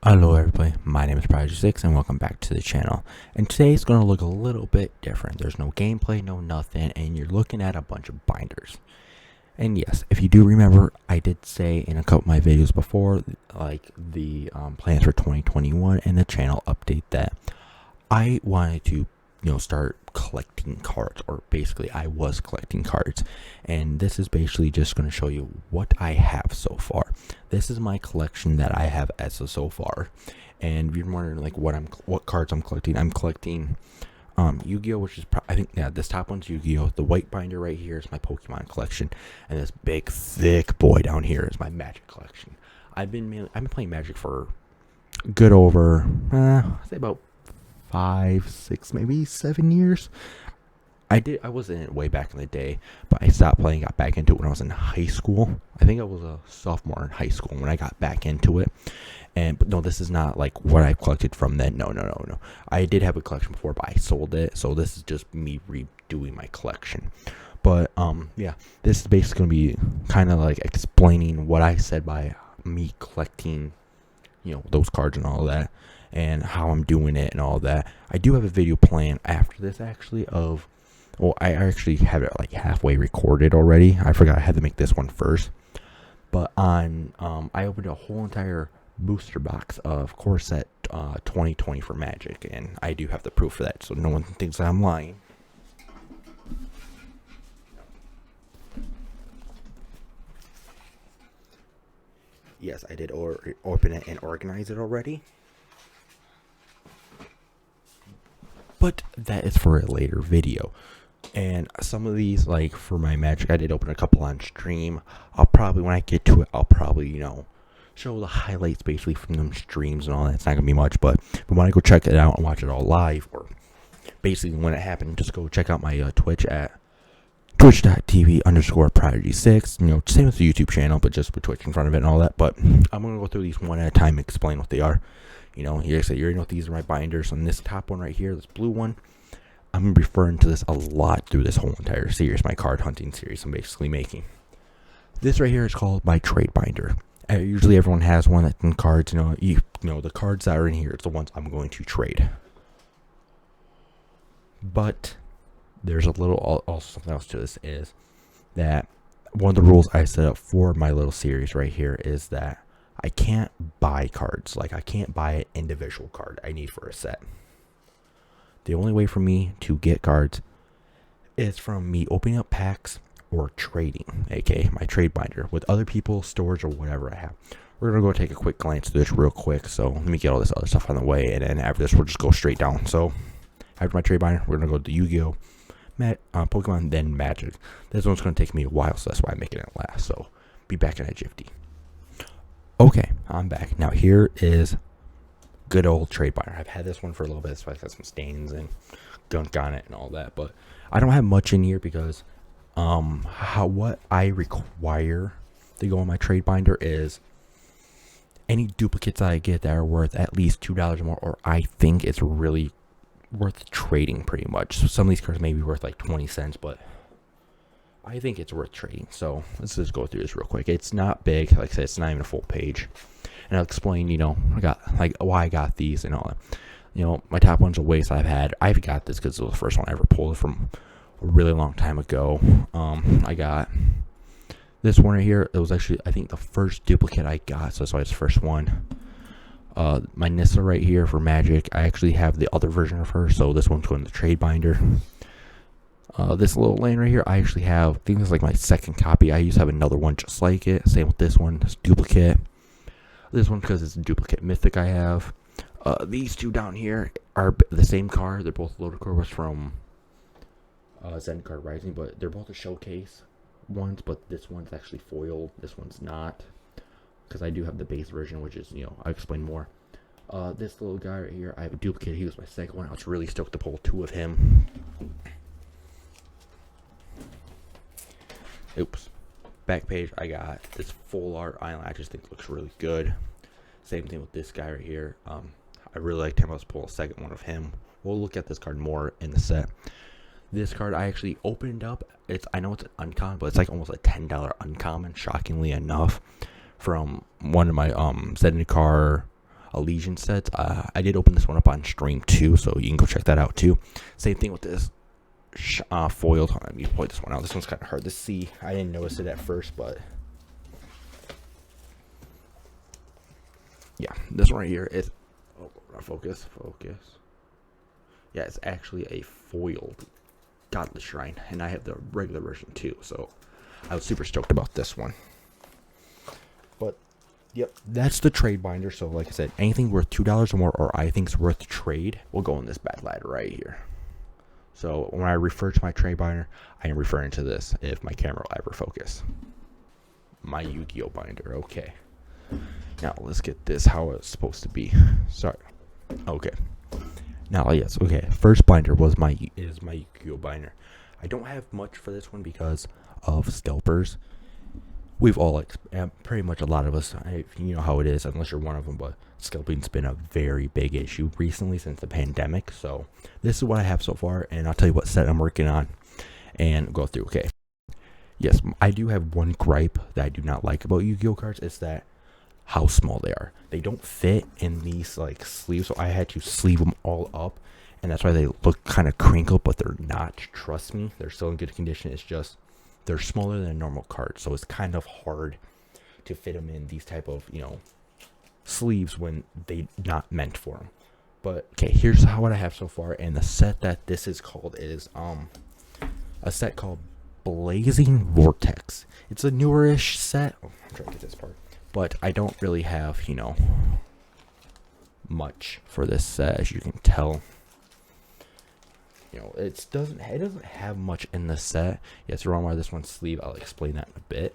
Hello everybody, my name is Prodigy6 and welcome back to the channel. And today it's going to look a little bit different. There's no gameplay, no nothing, and you're looking at a bunch of binders. And yes, if you do remember, I did say in a couple of my videos before, like the plans for 2021 and the channel update, that I wanted to start collecting cards, or basically I was collecting cards, and this is basically just going to show you what I have so far. This is my collection that I have as of so far, and if you're wondering like what cards I'm collecting Yu-Gi-Oh, which is I think this top one's Yu-Gi-Oh. The white binder right here is my Pokemon collection, and this big thick boy down here is my Magic collection. I've been playing Magic for good over I'd say about 5, 6, maybe 7 years. I was in it way back in the day, but I stopped playing, got back into it when I was in high school. I think I was a sophomore in high school when I got back into it. But no, this is not like what I collected from then. No. I did have a collection before, but I sold it. So this is just me redoing my collection. But yeah, this is basically going to be kind of like explaining what I said by me collecting, those cards and all that, and how I'm doing it and all that. I do have a video planned after this actually I actually have it like halfway recorded already. I forgot I had to make this one first. But I opened a whole entire booster box of Core Set 2020 for Magic, and I do have the proof for that, so no one thinks I'm lying. Yes, I did open it and organize it already. But that is for a later video. And some of these, like for my Magic, I did open a couple on stream. I'll probably, when I get to it, I'll probably, show the highlights basically from them streams and all that. It's not going to be much, but if you want to go check it out and watch it all live, or basically when it happened, just go check out my Twitch at twitch.tv/prodigy6. Same as the YouTube channel, but just with Twitch in front of it and all that. But I'm going to go through these one at a time and explain what they are. You already know these are my binders. On this top one right here, this blue one, I'm referring to this a lot through this whole entire series, my card hunting series I'm basically making. This right here is called my trade binder. Usually everyone has one that's in cards. The cards that are in here, it's the ones I'm going to trade. But there's also something else to this, is that one of the rules I set up for my little series right here is that I can't buy cards. Like, I can't buy an individual card I need for a set. The only way for me to get cards is from me opening up packs or trading, aka my trade binder, with other people's stores or whatever I have. We're going to go take a quick glance through this real quick. So let me get all this other stuff on the way, and then after this we'll just go straight down. So after my trade binder, we're going to go to Yu-Gi-Oh, Pokemon, then Magic. This one's going to take me a while, so that's why I'm making it last. So be back in a jiffy. Okay, I'm back. Now here is good old trade binder. I've had this one for a little bit, so I've got some stains and gunk on it and all that, but I don't have much in here because what I require to go on my trade binder is any duplicates that I get that are worth at least $2 or more, or I think it's really worth trading pretty much. So some of these cards may be worth like 20 cents, but I think it's worth trading. So let's just go through this real quick. It's not big. Like I said, it's not even a full page. And I'll explain, I got like why I got these and all that. My top one's a waste I've got this because it was the first one I ever pulled from a really long time ago. I got this one right here. It was actually, I think, the first duplicate I got, so that's why it's the first one. My Nissa right here for Magic, I actually have the other version of her, so this one's going to the trade binder. This little lane right here, I actually have, I think this is like my second copy. I used to have another one just like it. Same with this one, this duplicate. This one because it's a duplicate mythic I have. These two down here are the same card. They're both loaded cards from Zendikar Rising, but they're both a showcase ones, but this one's actually foiled. This one's not, because I do have the base version, which is, I'll explain more. This little guy right here, I have a duplicate. He was my second one. I was really stoked to pull 2 of him. Oops. Back page, I got this full art island. I just think it looks really good. Same thing with this guy right here. I really liked him. Let's pull a second one of him. We'll look at this card more in the set. This card I actually opened up. I know it's an uncommon, but it's like almost a $10 uncommon, shockingly enough, from one of my Zendikar Allegiance sets. I did open this one up on stream too, so you can go check that out too. Same thing with this foiled. Let me point this one out. This one's kind of hard to see. I didn't notice it at first, but yeah, this one right here is. Oh, focus. Yeah, it's actually a foiled Godless Shrine, and I have the regular version too, so I was super stoked about this one. But yep, that's the trade binder. So like I said, anything worth $2 or more, or I think's worth trade, will go in this bad lad right here. So when I refer to my trade binder, I am referring to this if my camera will ever focus. My Yu-Gi-Oh binder. Okay. Now let's get this how it's supposed to be. Sorry. Okay. Now yes. Okay. First binder was my Yu-Gi-Oh binder. I don't have much for this one because of scalpers. We've all, pretty much a lot of us, you know how it is, unless you're one of them, but scalping's been a very big issue recently since the pandemic. So this is what I have so far, and I'll tell you what set I'm working on and go through. Okay. Yes, I do have one gripe that I do not like about Yu-Gi-Oh cards. Is that how small they are. They don't fit in these like sleeves, so I had to sleeve them all up, and that's why they look kind of crinkled, but they're not. Trust me, they're still in good condition. It's just they're smaller than a normal card, so it's kind of hard to fit them in these type of, you know, sleeves when they not meant for them. But okay, here's what I have so far, and the set that this is called is a set called Blazing Vortex. It's a newerish set. Oh, I'm trying to get this part, but I don't really have, you know, much for this set, as you can tell. You know, it doesn't have much in the set. Yeah, it's wrong by this one sleeve. I'll explain that in a bit.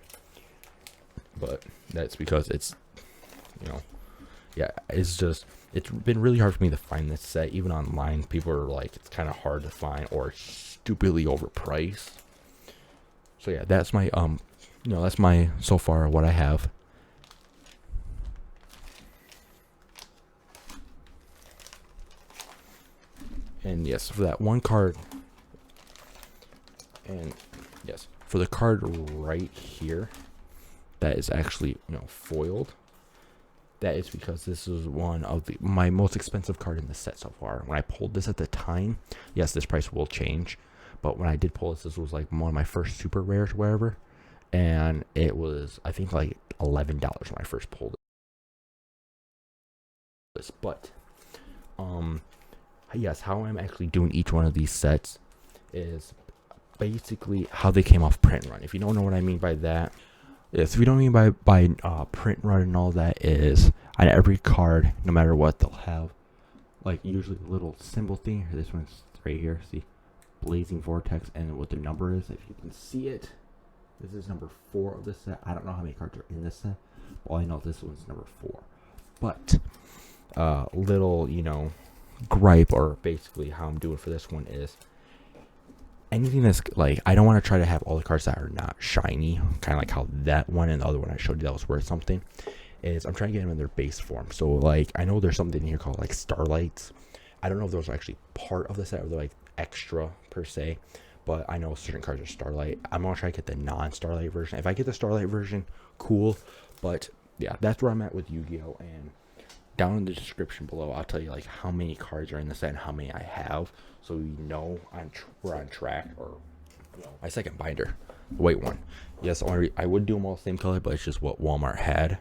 But that's because it's, you know, yeah, it's been really hard for me to find this set. Even online, people are like, it's kind of hard to find or stupidly overpriced. So yeah, that's my you know, that's my so far what I have. And yes, for that one card, and yes, for the card right here, that is actually, you know, foiled. That is because this is one of my most expensive card in the set so far. When I pulled this at the time, yes, this price will change, but when I did pull this was like one of my first super rares, wherever, and it was, I think, like $11 when I first pulled this. But yes, how I'm actually doing each one of these sets is basically how they came off print run. If you don't know what I mean by that, yes, if you don't mean by print run and all that, is on every card, no matter what, they'll have like usually a little symbol thing. This one's right here. See, Blazing Vortex, and what the number is, if you can see it. This is number 4 of the set. I don't know how many cards are in this set. All I know this one's number 4. But little, you know, gripe, or basically how I'm doing for this one, is anything that's like, I don't want to try to have all the cards that are not shiny, kind of like how that one and the other one I showed you that was worth something, is I'm trying to get them in their base form. So like, I know there's something here called like Starlights. I don't know if those are actually part of the set or they're like extra per se, but I know certain cards are Starlight. I'm gonna try to get the non-Starlight version. If I get the Starlight version, cool. But yeah, that's where I'm at with Yu-Gi-Oh! And down in the description below, I'll tell you like how many cards are in the set and how many I have, so you know we're on track. Or, you know, my second binder, the white one. Yes, I would do them all the same color, but it's just what Walmart had.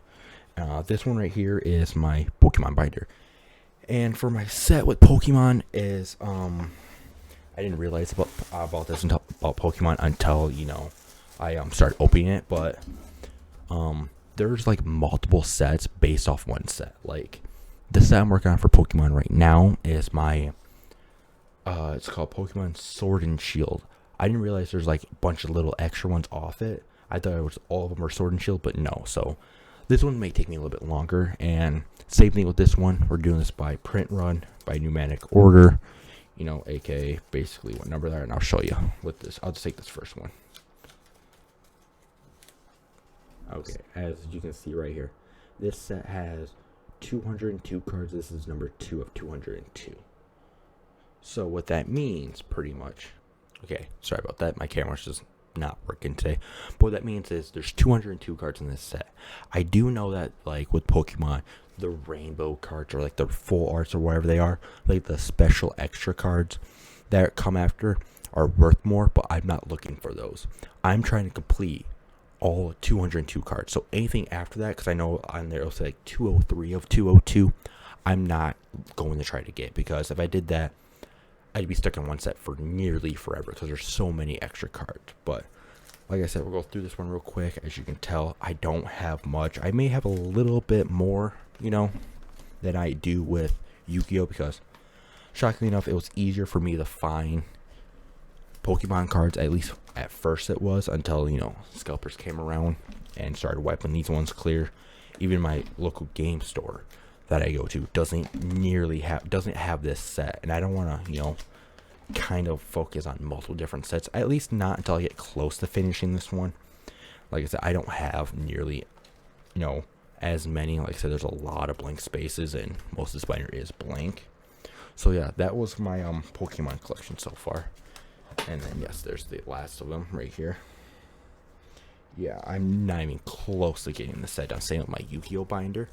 This one right here is my Pokemon binder, and for my set with Pokemon is I didn't realize about this until about Pokemon until, you know, I started opening it, but there's like multiple sets based off one set. Like the set I'm working on for Pokemon right now is my it's called Pokemon Sword and Shield. I didn't realize there's like a bunch of little extra ones off it. I thought it was all of them were Sword and Shield, but no. So this one may take me a little bit longer, and same thing with this one. We're doing this by print run, by pneumatic order, you know, aka basically what number there, and I'll show you with this. I'll just take this first one. Okay, as you can see right here, this set has 202 cards. This is number 2 of 202. So what that means, pretty much, okay, sorry about that, my camera's just not working today, but what that means is there's 202 cards in this set. I do know that, like with Pokemon, the rainbow cards or like the full arts or whatever they are, like the special extra cards that come after are worth more, but I'm not looking for those. I'm trying to complete all 202 cards. So anything after that, because I know on there it'll say like 203 of 202, I'm not going to try to get, because if I did that, I'd be stuck in one set for nearly forever because there's so many extra cards. But like I said, we'll go through this one real quick. As you can tell, I don't have much. I may have a little bit more, than I do with Yu-Gi-Oh! Because shockingly enough, it was easier for me to find Pokemon cards, at least at first it was, until, scalpers came around and started wiping these ones clear. Even my local game store that I go to doesn't have this set, and I don't want to, kind of focus on multiple different sets, at least not until I get close to finishing this one. Like I said, I don't have nearly, as many. Like I said, there's a lot of blank spaces, and most of this binder is blank. So yeah, that was my Pokemon collection so far. And then yes, there's the last of them right here. Yeah, I'm not even close to getting the set done. Same with my Yu-Gi-Oh! Binder.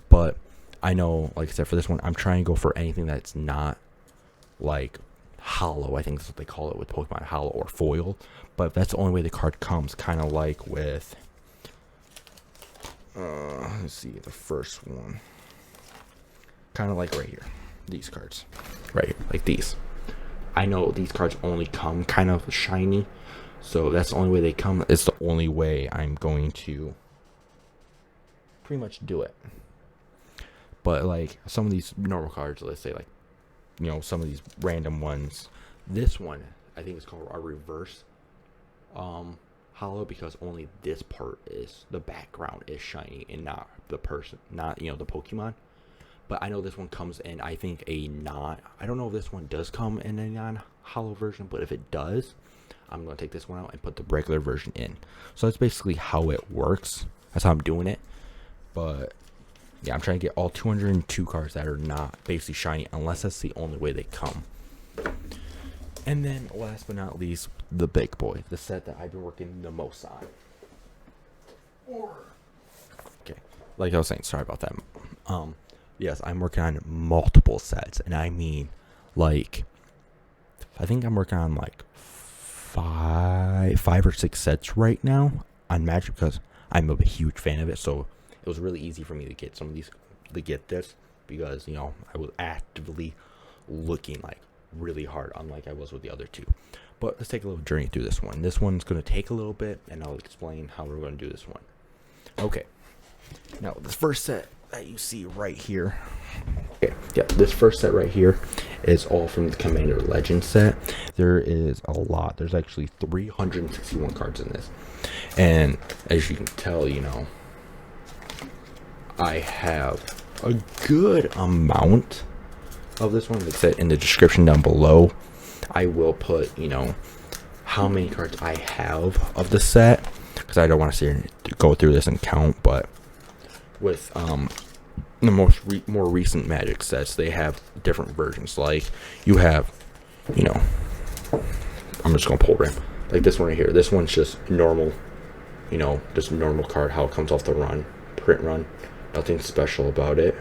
But I know, like I said, for this one, I'm trying to go for anything that's not like hollow. I think that's what they call it with Pokemon, hollow or foil. But if that's the only way the card comes, kind of like with let's see, the first one, kind of like right here, these cards right here, like these. I know these cards only come kind of shiny, so that's the only way they come. It's the only way I'm going to pretty much do it. But like some of these normal cards, let's say like, some of these random ones, this one I think is called a reverse hollow, because only this part is, the background is shiny and not the person, not the Pokemon. But I know this one comes in, I think, I don't know if this one does come in a non-hollow version, but if it does, I'm going to take this one out and put the regular version in. So that's basically how it works. That's how I'm doing it. But yeah, I'm trying to get all 202 cards that are not basically shiny, unless that's the only way they come. And then last but not least, the big boy, the set that I've been working the most on. Okay, like I was saying, sorry about that. Yes, I'm working on multiple sets, and I mean, like, I think I'm working on like five or six sets right now on Magic, because I'm a huge fan of it. So it was really easy for me to get some of these, to get this, because I was actively looking like really hard, unlike I was with the other two. But let's take a little journey through this one. This one's going to take a little bit, and I'll explain how we're going to do this one. Okay, now this first set that you see right here, this first set right here is all from the Commander Legends set. There is a lot. There's actually 361 cards in this, and as you can tell, I have a good amount of this one. Like I said, in the description down below, I will put how many cards I have of the set, because I don't want to sit here and go through this and count. But with the more recent Magic sets, they have different versions. Like you have, I'm just gonna pull random. Like this one right here. This one's just normal, just normal card, how it comes off the print run. Nothing special about it.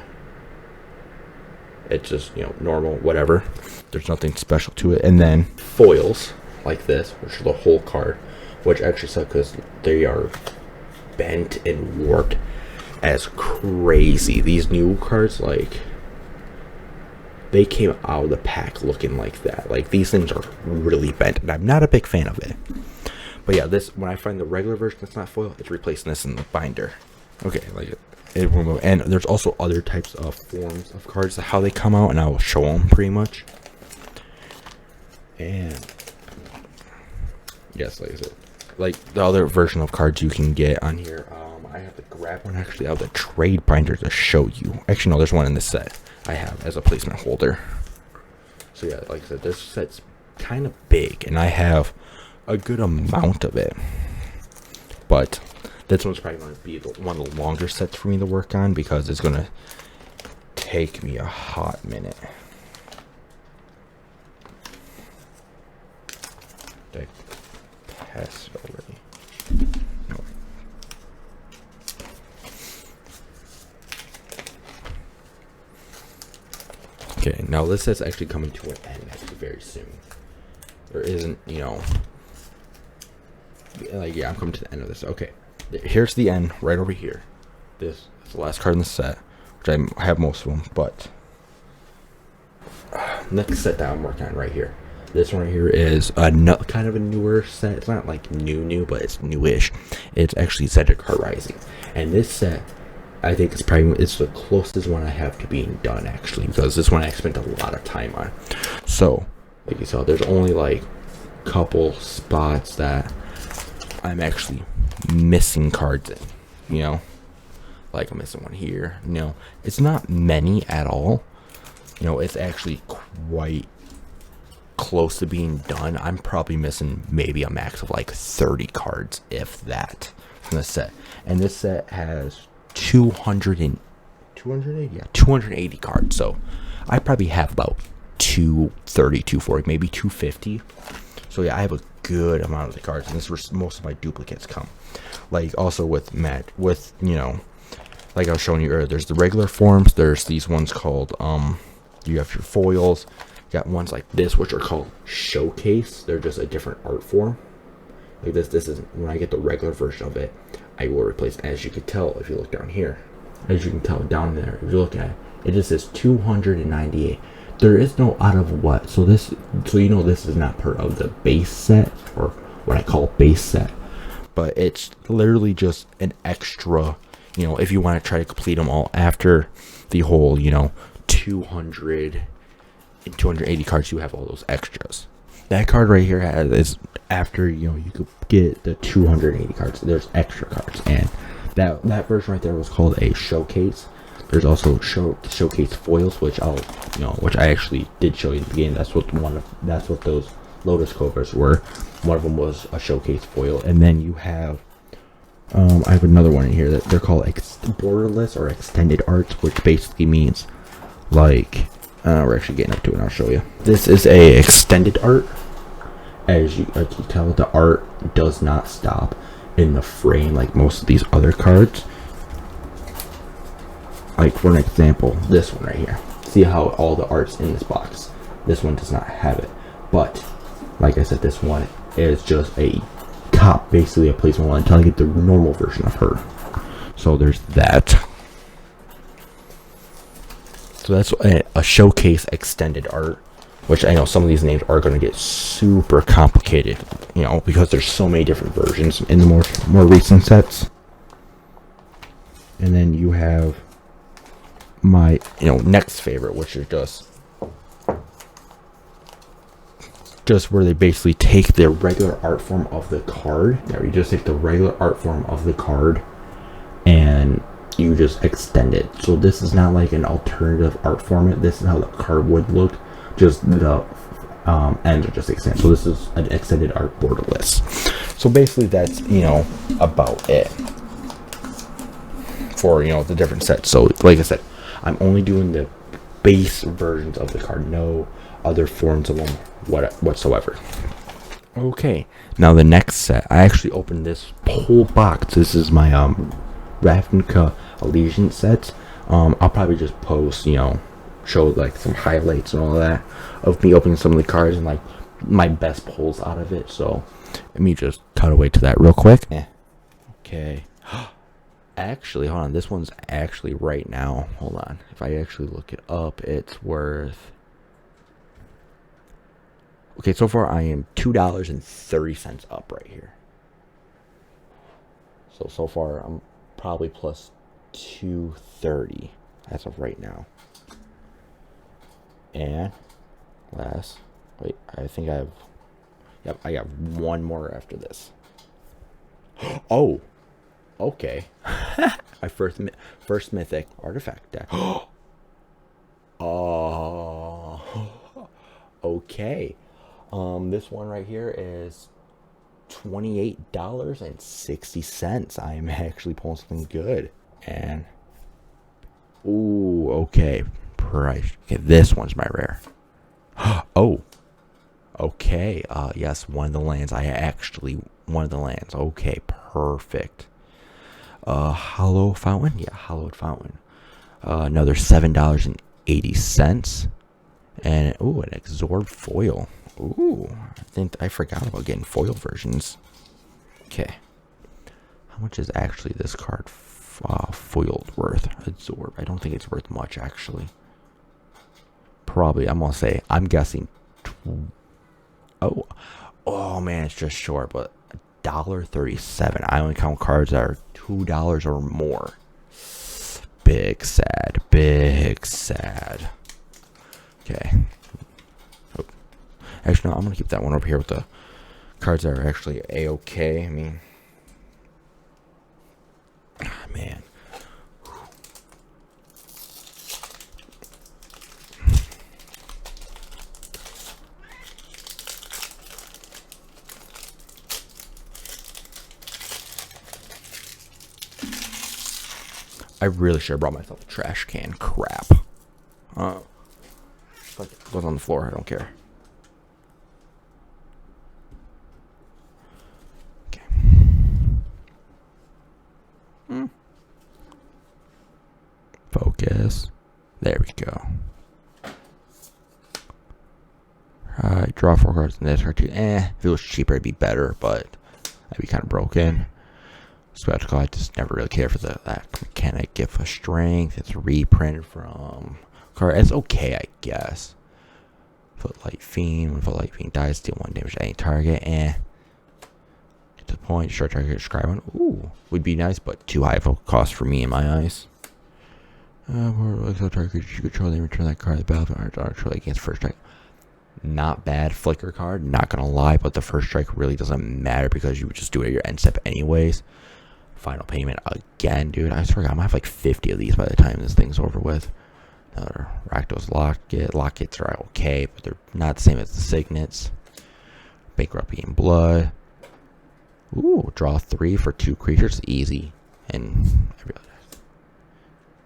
It's just, normal, whatever. There's nothing special to it. And then foils like this, which are the whole card, which actually suck because they are bent and warped as crazy. These new cards, like, they came out of the pack looking like that. Like, these things are really bent, and I'm not a big fan of it. But yeah, this, when I find the regular version that's not foil, it's replacing this in the binder. Okay, like it will move. And there's also other types of forms of cards, how they come out, and I will show them pretty much. And yes, like I said, like the other version of cards you can get on here, I have to grab one actually out of the trade binder to show you. Actually, no, there's one in this set I have as a placement holder. So yeah, like I said, this set's kind of big, and I have a good amount of it. But this one's probably going to be one of the longer sets for me to work on, because it's going to take me a hot minute. Did I pass it already? No. Okay, now this is actually coming to an end actually very soon. There isn't, like, yeah, I'm coming to the end of this. Okay, here's the end right over here. This is the last card in the set, which I have most of them, but next set that I'm working on right here. This one right here is kind of a newer set. It's not like new, but it's newish. It's actually Zendikar Rising, and this set, I think it's the closest one I have to being done actually, because this one I spent a lot of time on. So, like you saw, there's only like a couple spots that I'm actually missing cards in. Like I'm missing one here. It's not many at all. It's actually quite close to being done. I'm probably missing maybe a max of like 30 cards, if that, from the set. And this set has 280 cards. So I probably have about 230, 240, maybe 250. So yeah, I have a good amount of the cards, and this is where most of my duplicates come. Like also with like I was showing you earlier, there's the regular forms. There's these ones called you have your foils. You got ones like this, which are called showcase. They're just a different art form. Like this is when I get the regular version of it, I will replace it. As you can tell, if you look down here, as you can tell down there, if you look at it, it just says 298. There is no out of what. So this is not part of the base set, or what I call base set, but it's literally just an extra. If you want to try to complete them all after the whole 280 cards, you have all those extras. That card right here is after you could get the 280 cards. There's extra cards, and that version right there was called a showcase. There's also showcase foils, which which I actually did show you in the beginning. That's what those Lotus Cobras were. One of them was a showcase foil, and then you have I have another one in here that they're called borderless or extended arts, which basically means like we're actually getting up to it, and I'll show you. This is a extended art. As you can tell, the art does not stop in the frame like most of these other cards. Like for an example, this one right here. See how all the art's in this box. This one does not have it. But like I said, this one is just a cop, basically a placement one, until I get the normal version of her. So there's that. So that's a showcase extended art, which I know some of these names are going to get super complicated, because there's so many different versions in the more recent sets. And then you have my next favorite, which is just where they basically take the regular art form of the card. Yeah, you just take the regular art form of the card and you just extend it. So this is not like an alternative art format. This is how the card would look. Just the ends are just extended. So this is an extended art borderless. So basically that's about it for the different sets. So like I said, I'm only doing the base versions of the card, no other forms of them whatsoever. Okay, now the next set, I actually opened this whole box. This is my Ravnica Allegiance sets. I'll probably just post, show like some highlights and all of that of me opening some of the cards and like my best pulls out of it. So let me just cut away to that real quick. Okay. Actually, hold on. This one's actually right now. Hold on. If I actually look it up, it's worth. Okay, so far I am $2.30 up right here. So far I'm probably plus 230 as of right now. And wait, I think I have. Yep, I got one more after this. Oh. Okay. My first mythic artifact deck. Oh. Okay. This one right here is $28.60. I am actually pulling something good. And ooh, okay. Price. Okay, this one's my rare. Oh. Okay. Yes, one of the lands. One of the lands. Okay, perfect. Hollow Fountain? Yeah, Hollowed Fountain. Another $7.80. And, ooh, an Exorb foil. Ooh, I think I forgot about getting foil versions. Okay. How much is actually this card foiled worth? Absorb. I don't think it's worth much, actually. Probably, I'm guessing. Oh man, it's just short, but $1.37. I only count cards that are $2 or more. Big sad, big sad. Okay. Oh. Actually, no, I'm gonna keep that one over here with the cards that are actually a-okay. I mean, man. I really should have brought myself a trash can. Crap. Fuck it. It goes on the floor. I don't care. Okay. Focus. There we go. Alright, draw 4 cards in this card too. If it was cheaper, it'd be better, but I'd be kind of broken. Spectacle, I just never really care for that mechanic. Gift of Strength. It's reprinted from card. It's okay, I guess. Footlight Fiend. When Footlight Fiend dies, deal 1 damage to any target. Get to the point. Short target, describe one. Ooh, would be nice, but too high of a cost for me in my eyes. Target you control, then return that card to the battlefield. Control against first strike. Not bad flicker card, not gonna lie, but the first strike really doesn't matter because you would just do it at your end step anyways. Final payment again, dude. I swear I'm gonna have like 50 of these by the time this thing's over with. Another Rakdos Locket. Lockets are okay, but they're not the same as the Signets. Bankruptcy and Blood. Ooh, draw 3 for 2 creatures, easy. And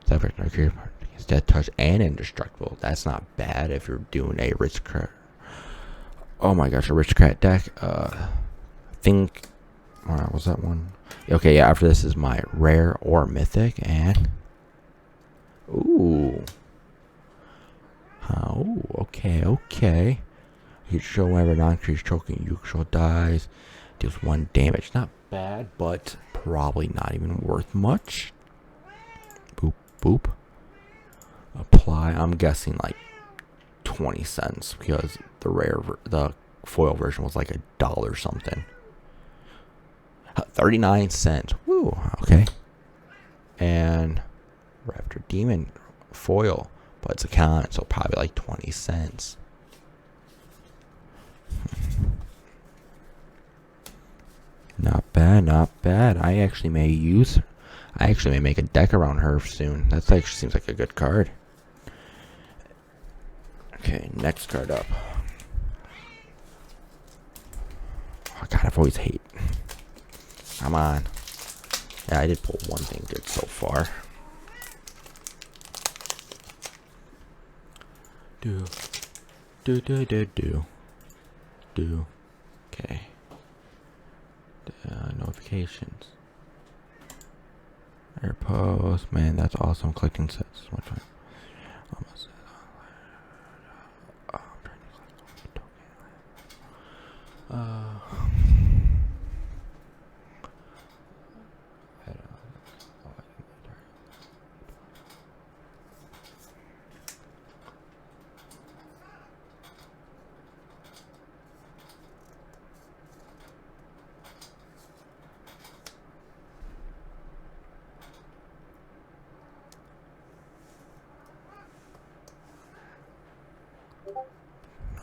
every other creature is Death Touch and Indestructible. That's not bad if you're doing a Aristocrat. Oh my gosh, Aristocrat deck. Think. Was that one? Okay, yeah, after this is my rare or mythic, and ooh. Oh, okay. You show whenever non-creature choking you control dies, deals 1 damage. Not bad, but probably not even worth much. Boop, boop. Apply. I'm guessing like 20 cents because the foil version was like $1 something. 39 cents. Woo, okay. And Raptor Demon foil, but it's a con, so probably like 20 cents. Not bad, not bad. I actually may make a deck around her soon. That actually seems like a good card. Okay, next card up. Oh god, I've always hate. Come on. Yeah, I did pull one thing good so far. Do. Okay. Notifications. Air post. Man, that's awesome. Collecting sets. Which one? Almost.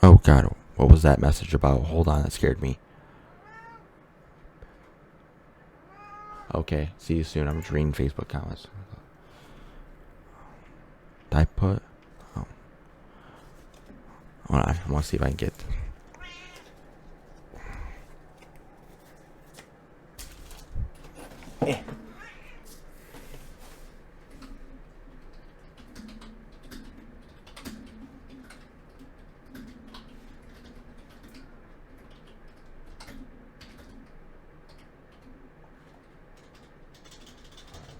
Oh god, what was that message about? Hold on, that scared me. Okay, see you soon. I'm just reading Facebook comments. Did I put? Oh. Hold on, I want to see if I can get this.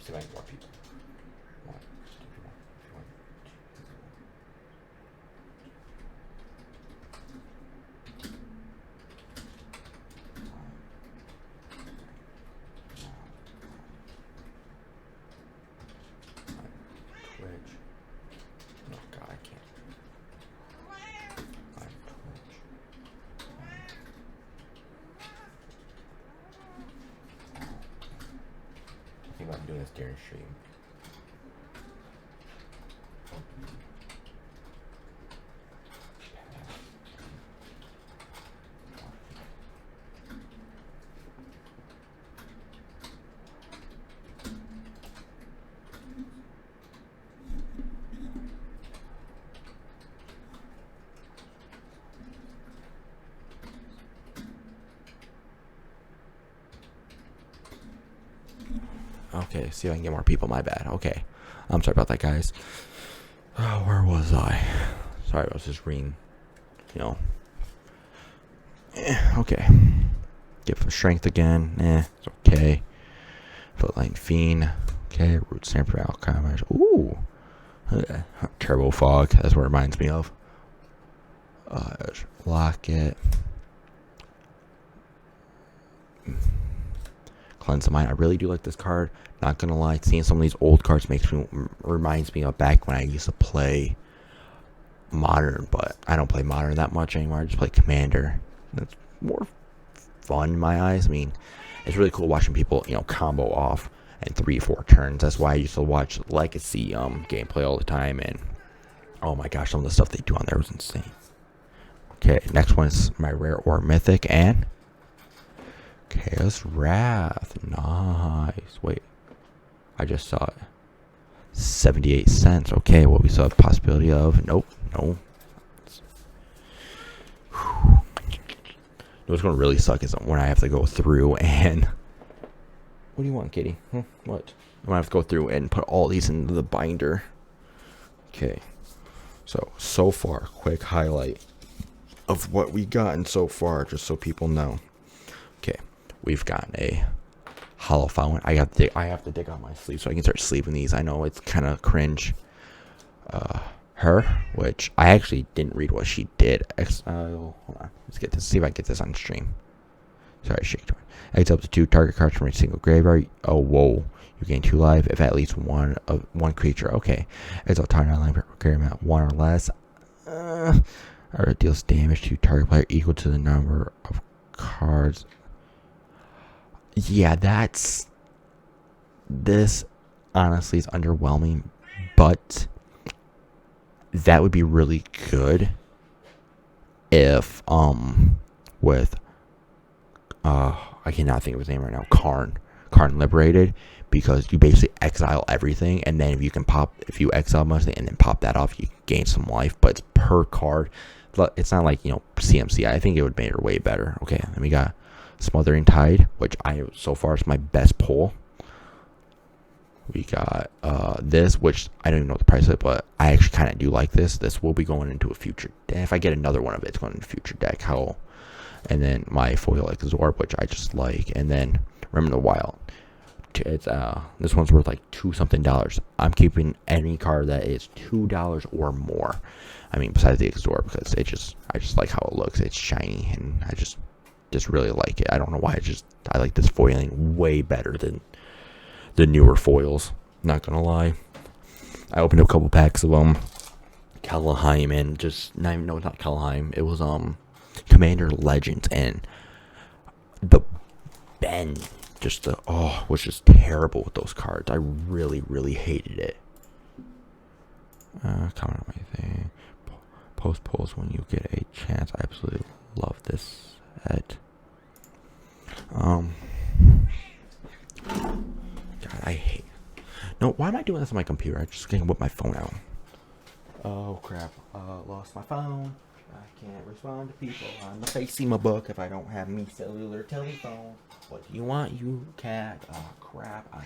See if I can get more people. Twitch. Oh God, I can't. I'm Twitch. I think I'm doing this during stream. Okay, see if I can get more people. My bad. Okay. I'm sorry about that, guys. Oh, where was I? Sorry, I was just reading. You know. Okay. Get for strength again. It's okay. Footline Fiend. Okay. Root Stamper Alchemist. Ooh. Turbo Fog. That's what it reminds me of. Locket. Cleanse the Mind. I really do like this card. Not gonna lie, seeing some of these old cards reminds me of back when I used to play Modern, but I don't play Modern that much anymore. I just play Commander. It's more fun in my eyes. I mean, it's really cool watching people, combo off in 3-4 turns. That's why I used to watch Legacy gameplay all the time, and oh my gosh, some of the stuff they do on there was insane. Okay, next one is my rare or mythic, and Chaos Wrath. Nice. Wait, I just saw it. 78 cents. Okay, well, we saw a possibility of. Nope. No. What's going to really suck is when I have to go through and. What do you want, kitty? What? When I have to go through and put all these into the binder. Okay. So far, quick highlight of what we gotten so far, just so people know. Okay. We've gotten a Hollow Fountain. I have to dig out my sleeve so I can start sleeving these. I know it's kind of cringe. Her, which I actually didn't read what she did. Hold on. Let's get this. See if I can get this on stream. Sorry, shake joint. Exile up to 2 target cards from a single graveyard. Oh, whoa. You gain 2 life if at least one creature. Okay. Exile target on life carry amount 1 or less. Or it deals damage to target player equal to the number of cards. Yeah, this honestly is underwhelming, but that would be really good if with I cannot think of his name right now. Karn Liberated, because you basically exile everything, and then if you exile mostly and then pop that off, you gain some life, but it's per card. It's not like CMC. I think it would make it way better. Okay, then we got Smothering Tide, which so far is my best pull. We got this, which I don't even know what the price of it, but I actually kind of do like this. This will be going into a future deck. If I get another one of it, it's going into a future deck. And then my foil Exorb, which I just like. And then Remember the Wild. It's this one's worth like $2-something. I'm keeping any card that is $2 or more. I mean, besides the Exorb, because I just like how it looks. It's shiny, and I just really like it. I don't know why. I like this foiling way better than the newer foils. Not gonna lie. I opened up a couple packs of Kalaheim, and not Kalaheim. It was Commander Legends, and the bend was just terrible with those cards. I really, really hated it. Comment on my thing. Post polls when you get a chance. I absolutely love this set. God, I hate. No, why am I doing this on my computer? I just can't whip my phone out. Oh crap! Lost my phone. I can't respond to people on the Facema book if I don't have me cellular telephone. What do you want, you cat? Oh crap! I'm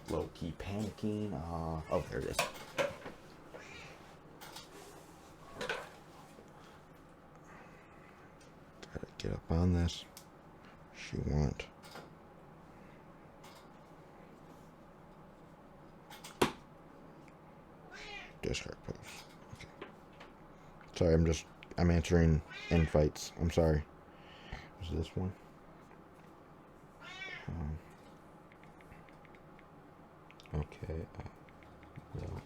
low key panicking. Oh, there it is. Gotta get up on this. She want. Discard post. Okay. Sorry, I'm answering invites. I'm sorry. Is this one? Okay. Well,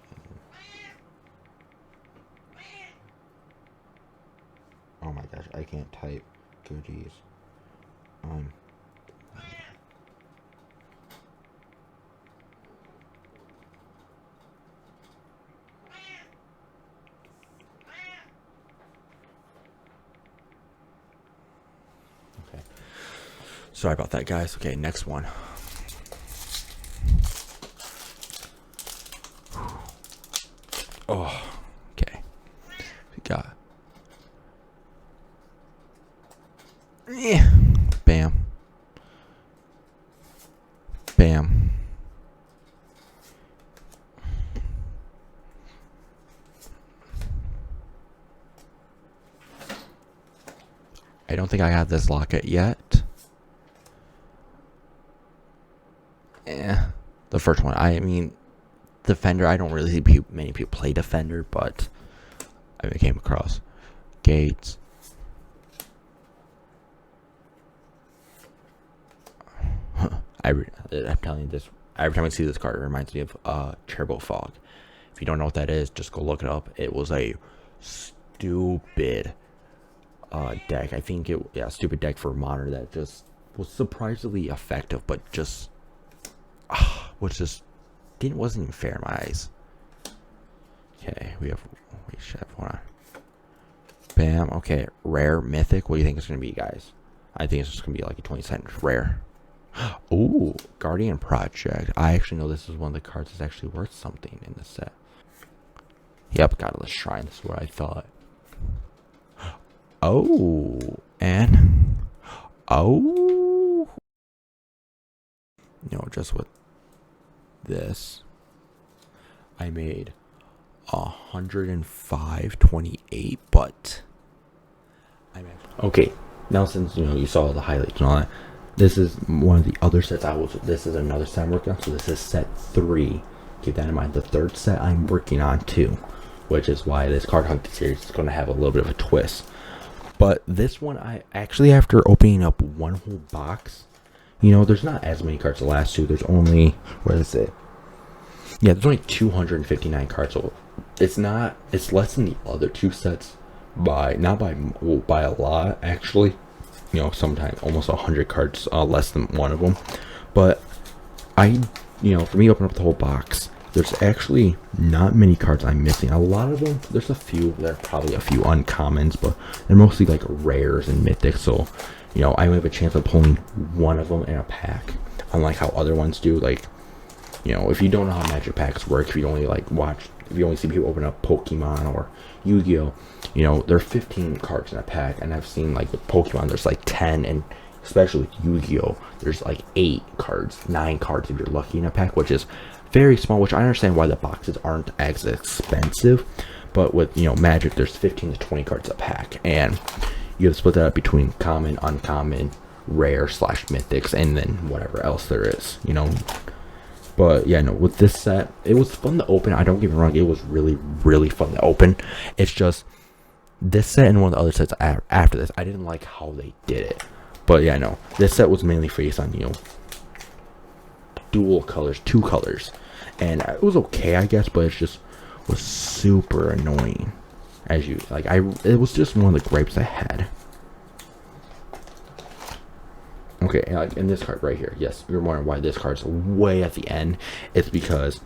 can't type. Goodies. Okay. Sorry about that, guys. Okay, next one. Oh, okay. We got. Yeah. Bam. Bam. I don't think I got this locket yet. The first one. I mean, Defender. I don't really see many people play Defender, but I came across Gates. I'm telling you this. Every time I see this card, it reminds me of Turbo Fog. If you don't know what that is, just go look it up. It was a stupid deck. I think stupid deck for Modern that just was surprisingly effective, but just wasn't even fair in my eyes. Okay, we have hold on. Bam. Okay, rare mythic. What do you think it's gonna be, guys? I think it's just gonna be like a 20-cent rare. Ooh, Guardian Project. I actually know this is one of the cards that's actually worth something in the set. Yep, Godless Shrine. This is what I thought. Oh, and just with this, I made 105.28, but okay. Now since you saw the highlights and all that, this is one of the other sets this is another set I'm working on. So this is set 3. Keep that in mind. The third set I'm working on too, which is why this card hunting series is going to have a little bit of a twist. But this one, I actually, after opening up one whole box, there's not as many cards the last two. There's only, what is it? Yeah, there's only 259 cards. So it's less than the other two sets by a lot, actually. Sometimes almost 100 cards less than one of them. But for me, opening up the whole box, there's actually not many cards I'm missing. A lot of them, there's a few, there are probably a few uncommons, but they're mostly like rares and mythics. So, I only have a chance of pulling one of them in a pack, unlike how other ones do. Like, if you don't know how magic packs work, if you only see people open up Pokemon or Yu-Gi-Oh, there are 15 cards in a pack, and I've seen like with Pokemon there's like 10, and especially with Yu-Gi-Oh there's like 8 cards, 9 cards if you're lucky in a pack, which is very small, which I understand why the boxes aren't as expensive. But with Magic, there's 15 to 20 cards a pack, and you have to split that up between common, uncommon, rare / mythics, and then whatever else there is, But yeah, no, with this set, it was fun to open. I don't get me wrong, it was really, really fun to open. It's just this set and one of the other sets after this, I didn't like how they did it. But yeah, no, this set was mainly based on dual colors, 2 colors, and it was okay, I guess, but it just was super annoying. It was just one of the gripes I had. Okay, like in this card right here, yes, you're wondering why this card's way at the end. It's because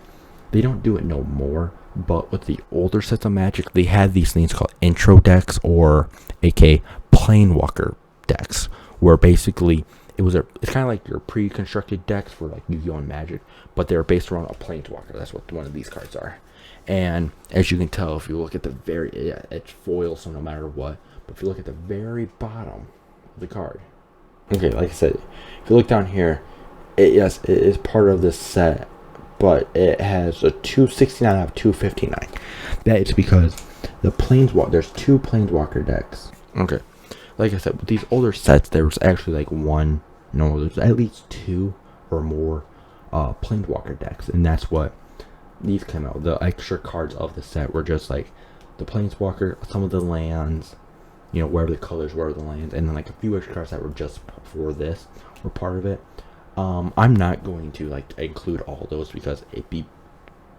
they don't do it no more, but with the older sets of Magic, they had these things called intro decks, or aka Planewalker decks, where basically it's kind of like your pre-constructed decks for like Yu-Gi-Oh and Magic, but they're based around a Planeswalker. That's what one of these cards are. And as you can tell, if you look at the it's foil, so no matter what, but if you look at the very bottom of the card, okay, like I said, if you look down here, it is part of this set, but it has a 269 out of 259. That is because there's 2 Planeswalker decks. Okay, like I said, with these older sets, there was actually there's at least 2 or more Planeswalker decks, and that's what these came out. The extra cards of the set were just like the Planeswalker, some of the lands, wherever the colors were of the lands, and then like a few extra cards that were just for this were part of it. I'm not going to include all those because it'd be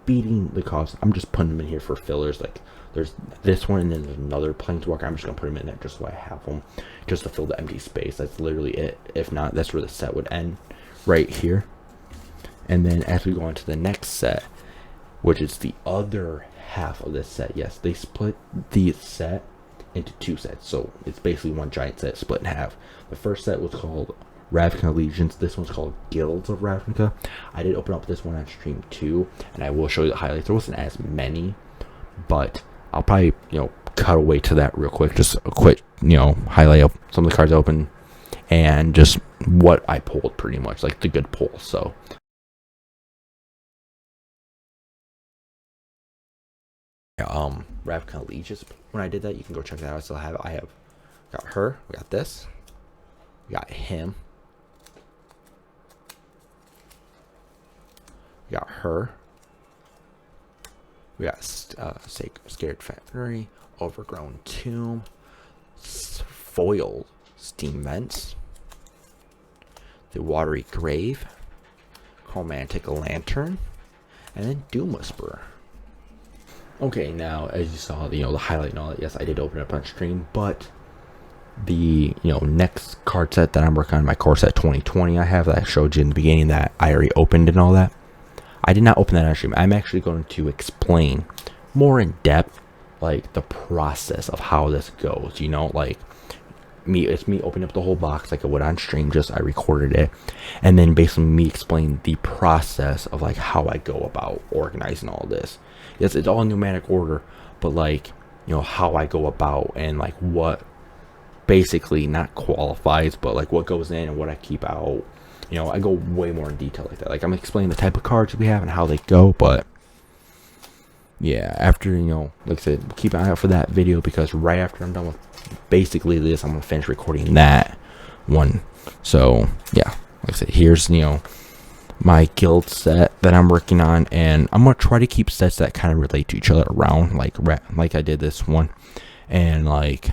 beating the cost. I'm just putting them in here for fillers. Like there's this one and then there's another planeswalker. I'm just gonna put them in there just so I have them, just to fill the empty space. That's literally it. If not, that's where the set would end, right here. And then as we go on to the next set, which is the other half of this set. Yes, they split the set into 2 sets, so it's basically one giant set split in half. The first set was called Ravnica Allegiance. This one's called Guilds of Ravnica. I did open up this one on stream too, and I will show you the highlights. There wasn't as many, but I'll probably, cut away to that real quick. Just a quick, highlight of some of the cards open and just what I pulled, pretty much, like the good pulls. So Ravnica Allegiance, when I did that, you can go check that out. I still have it. I have got her, we got this, we got him, we got her, we got Scared Factory, Overgrown Tomb, Foil Steam Vents, the Watery Grave, Chromatic Lantern, and then Doom Whisperer. Okay, now as you saw, the highlight and all that, yes, I did open it up on stream, but the next card set that I'm working on, my core set 2020, I have that I showed you in the beginning that I already opened and all that. I did not open that on stream. I'm actually going to explain more in depth, like the process of how this goes. Like it's me opening up the whole box like I would on stream. Just I recorded it, and then basically me explain the process of like how I go about organizing all this. Yes, it's all in numeric order, but like how I go about and like what basically not qualifies, but like what goes in and what I keep out. I go way more in detail like that. Like I'm explaining the type of cards we have and how they go, but yeah, after like I said, keep an eye out for that video, because right after I'm done with basically this, I'm gonna finish recording that one. So yeah, like I said, here's my guild set that I'm working on, and I'm gonna try to keep sets that kind of relate to each other around, like I did this one, and like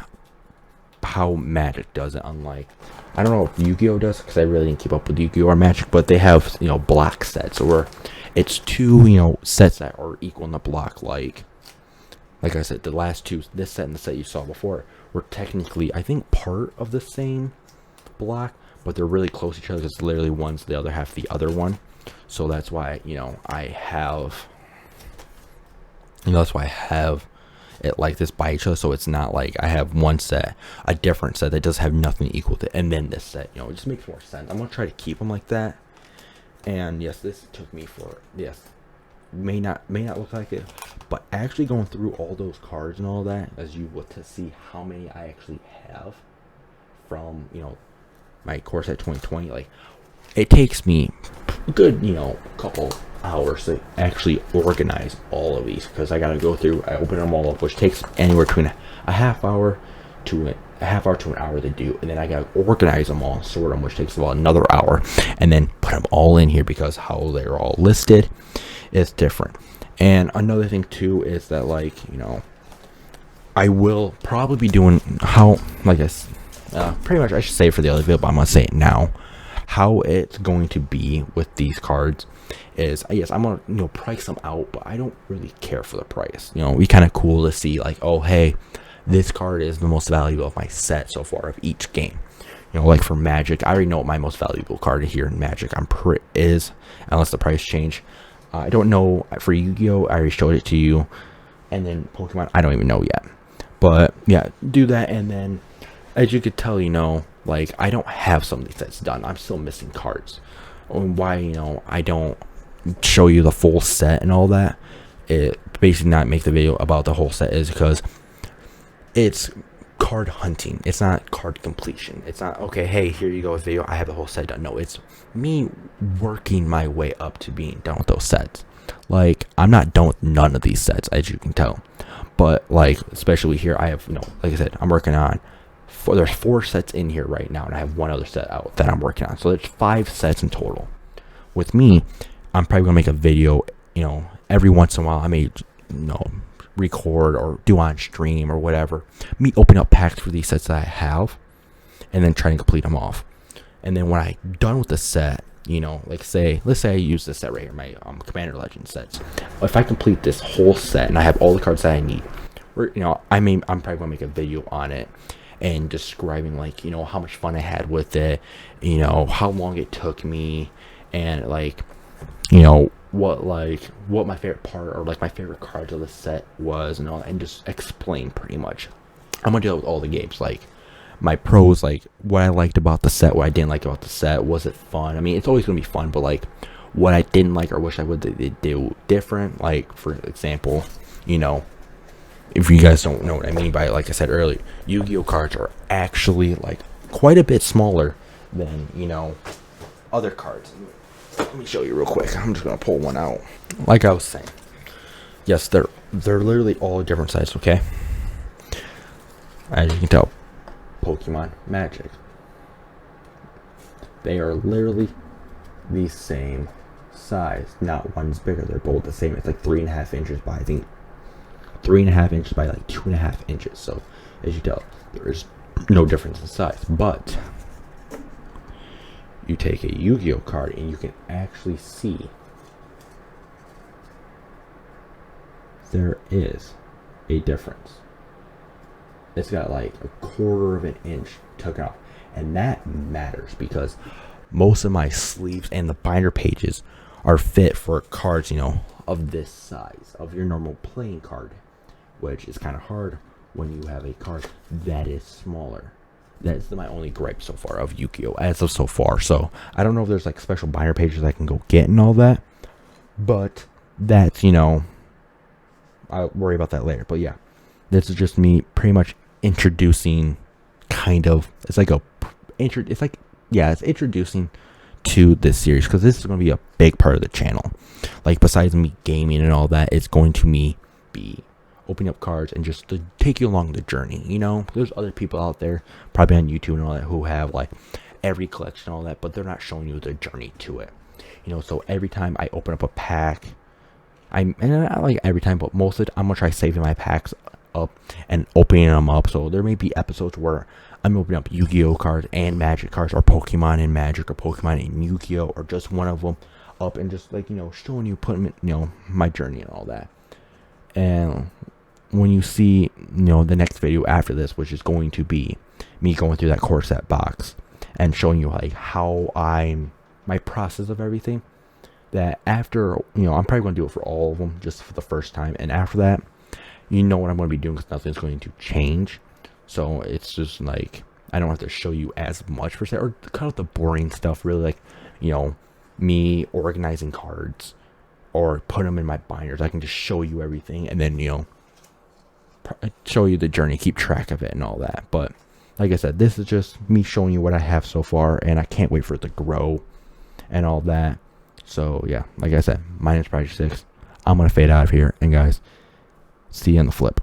how Magic does it. Unlike, I don't know if Yu-Gi-Oh does, because I really didn't keep up with Yu-Gi-Oh or Magic, but they have block sets, or it's 2 sets that are equal in the block. Like I said, the last 2, this set and the set you saw before, were technically I think part of the same block, but they're really close to each other. It's literally one's the other half the other one. So that's why I have that's why I have it like this by each other. So it's not like I have one set, a different set that does have nothing equal to, and then this set. It just makes more sense. I'm gonna try to keep them like that. And yes, this took me for may not look like it, but actually going through all those cards and all that, as you would to see how many I actually have from my core set 2020, like it takes me a good couple hours to actually organize all of these, because I gotta go through, I open them all up, which takes anywhere between a half hour to an hour to do, and then I gotta organize them all, sort them, which takes about another hour, and then put them all in here, because how they're all listed is different. And another thing too is that I will probably be doing pretty much I should say it for the other video, but I'm gonna say it now. How it's going to be with these cards is, yes, I'm gonna price them out, but I don't really care for the price. It'd be kind of cool to see like, oh hey, this card is the most valuable of my set so far of each game. Like for Magic, I already know what my most valuable card here in Magic is, unless the price change. I don't know for Yu-Gi-Oh. I already showed it to you, and then Pokemon, I don't even know yet. But yeah, do that, and then as you could tell, like I don't have some of these sets done. I'm still missing cards. Why I don't show you the full set and all that, it basically not make the video about the whole set, is because it's card hunting. It's not card completion. It's not okay, hey, here you go with video, I have the whole set done. No, it's me working my way up to being done with those sets. Like I'm not done with none of these sets, as you can tell, but like especially here, I have like I said, I'm working on there's 4 sets in here right now, and I have 1 other set out that I'm working on, so there's 5 sets in total. With me, I'm probably gonna make a video every once in a while. I may record or do on stream or whatever, me open up packs for these sets that I have, and then try and complete them off. And then when I'm done with the set, You know, like let's say I use this set right here, my Commander Legend sets. If I complete this whole set and I have all the cards that I need, you know, I'm probably gonna make a video on it and describing, like, you know, how much fun I had with it, you know, how long it took me, and like, you know, what my favorite part, or like my favorite cards of the set was, and all, and just explain pretty much. I'm gonna do it with all the games, like my pros, like what I liked about the set, what I didn't like about the set. Was it fun? I mean, it's always gonna be fun, but like what I didn't like or wish I would do different. Like, for example, you know, if you guys don't know what I mean by it, like I said earlier, Yu-Gi-Oh cards are actually like quite a bit smaller than, you know, other cards. Let me show you real quick. I'm just gonna pull one out. Like I was saying, yes, they're literally all different sizes. Okay, as you can tell, Pokemon, Magic, they are literally the same size. Not one's bigger. They're both the same. It's like 3.5 inches by, I think, 3.5 inches by like 2.5 inches. So as you tell, there is no difference in size. But you take a Yu-Gi-Oh card and you can actually see there is a difference. It's got like 1/4 of an inch taken off, and that matters because most of my sleeves and the binder pages are fit for cards, you know, of this size, of your normal playing card, which is kind of hard when you have a card that is smaller. That's my only gripe so far of Yu-Gi-Oh as of so far. So I don't know if there's like special binder pages I can go get and all that, but that's, you know, I'll worry about that later. But yeah, this is just me pretty much introducing, kind of, it's introducing to this series, because this is going to be a big part of the channel. Like, besides me gaming and all that, it's going to be opening up cards and just to take you along the journey. You know, there's other people out there probably on YouTube and all that who have like every collection and all that, but they're not showing you the journey to it. You know, so every time I open up a pack, and not like every time, but most of it, I'm gonna try saving my packs up and opening them up. So there may be episodes where I'm opening up Yu-Gi-Oh cards and Magic cards, or Pokemon and Magic, or Pokemon and Yu-Gi-Oh, or just one of them up, and just like, you know, showing you, putting, you know, my journey and all that. And when you see, you know, the next video after this, which is going to be me going through that core set box and showing you like how my process of everything, that after, you know, I'm probably going to do it for all of them just for the first time, and after that, you know what I'm going to be doing, because nothing's going to change. So it's just like, I don't have to show you as much per se, or cut out the boring stuff, really, like, you know, me organizing cards or put them in my binders. I can just show you everything, and then, you know, show you the journey, keep track of it and all that. But like I said, this is just me showing you what I have so far, and I can't wait for it to grow and all that. So yeah, like I said, my name's Project 6. I'm gonna fade out of here, and guys, see you on the flip.